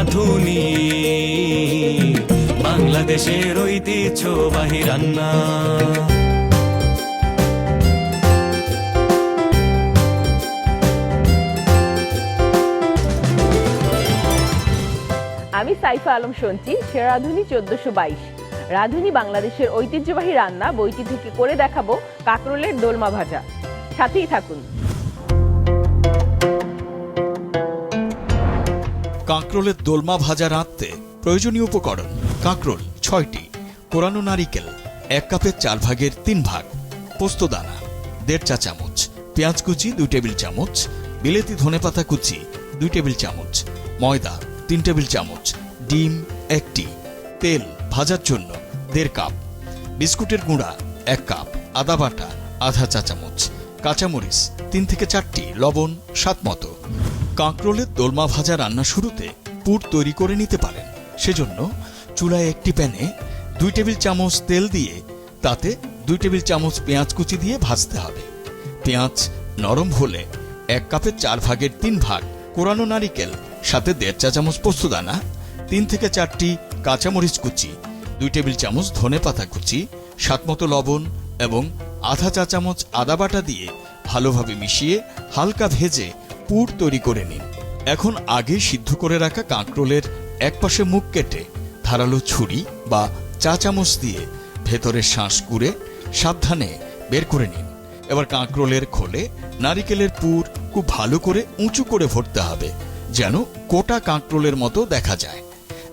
রাঁধুনি বাংলাদেশের ঐতিহ্যবাহী রান্না। আমি সাইফা আলম শুনছি রাঁধুনি 1422। রাঁধুনি বাংলাদেশের ঐতিহ্যবাহী রান্না বইটি থেকে করে দেখাবো কাঁকরোলের দোলমা ভাজা। সাথেই থাকুন। কাঁকরোলের দোলমা ভাজা রাঁধতে প্রয়োজনীয় উপকরণ: কাঁকরোল 6টি, কোরানো নারিকেল 1 কাপের 4 ভাগের 3 ভাগ, পোস্তদানা 1.5 চা চামচ, পেঁয়াজ কুচি 2 টেবিল চামচ, বিলেতি ধনেপাতা কুচি 2 টেবিল চামচ, ময়দা 3 টেবিল চামচ, ডিম 1টি, তেল ভাজার জন্য 1.5 কাপ, বিস্কুটের গুঁড়া 1 কাপ, আদা বাটা আধা চা চামচ, কাঁচামরিচ 3 থেকে 4টি, লবণ স্বাদ মতো। কাঁকরোলের দোলমা ভাজা রান্না শুরুতে পুর তৈরি করে নিতে পারেন। সেজন্য চুলায় একটি প্যানে 2 টেবিল চামচ তেল দিয়ে তাতে 2 টেবিল চামচ পেঁয়াজ কুচি দিয়ে ভাজতে হবে। পেঁয়াজ নরম হলে 1 কাপের 4 ভাগের 3 ভাগ কোরানো নারিকেল, সাথে 1.5 চা চামচ পোস্তদানা, 3 থেকে 4টি কাঁচামরিচ কুচি, 2 টেবিল চামচ ধনেপাতা কুচি, স্বাদমতো লবণ এবং আধা চা চামচ আদা বাটা দিয়ে ভালোভাবে মিশিয়ে হালকা ভেজে পুর তৈরি করে নিন। এখন আগে সিদ্ধ করে রাখা কাঁকরোলের এক পাশে মুখ কেটে ধারালো ছুরি বা চা চামচ দিয়ে ভেতরের শাঁস কুড়ে সাবধানে বের করে নিন। এবার কাঁকরোলের খোলে নারিকেলের পুর খুব ভালো করে উঁচু করে ভরতে হবে, যেন কোটা কাঁকরোলের মতো দেখা যায়।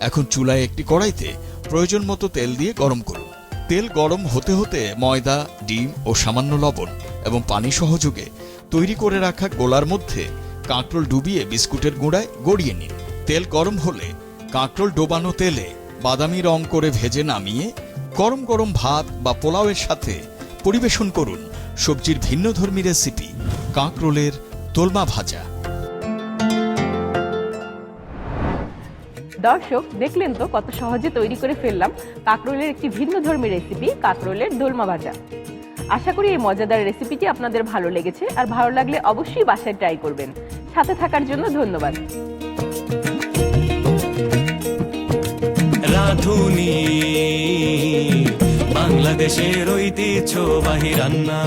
এখন চুলায় একটি কড়াইতে প্রয়োজন মতো তেল দিয়ে গরম করুন। তেল গরম হতে হতে ময়দা, ডিম ও সামান্য লবণ এবং পানি সহযোগে তৈরি করে রাখা গোলার মধ্যে কাঁকরোল ডুবিয়ে বিস্কুটের গুঁড়ায় গড়িয়ে নিন। তেল গরম হলে কাঁকরোল ডোবানো তেলে বাদামি রং করে ভেজে নামিয়ে গরম গরম ভাত বা পোলাওয়ের সাথে পরিবেশন করুন সবজির ভিন্নধর্মী রেসিপি কাঁকরোলের দোলমা ভাজা। দর্শক দেখলেন তো কত সহজে তৈরি করে ফেললাম কাঁকরোলের একটি ভিন্নধর্মী রেসিপি কাঁকরোলের দোলমা ভাজা। আশা করি এই মজাদার রেসিপিটি আপনাদের ভালো লেগেছে, আর ভালো লাগলে অবশ্যই বাসায় ট্রাই করবেন। সাথে থাকার জন্য ধন্যবাদ। রাঁধুনি বাংলাদেশের ঐতিহ্যবাহী রান্না।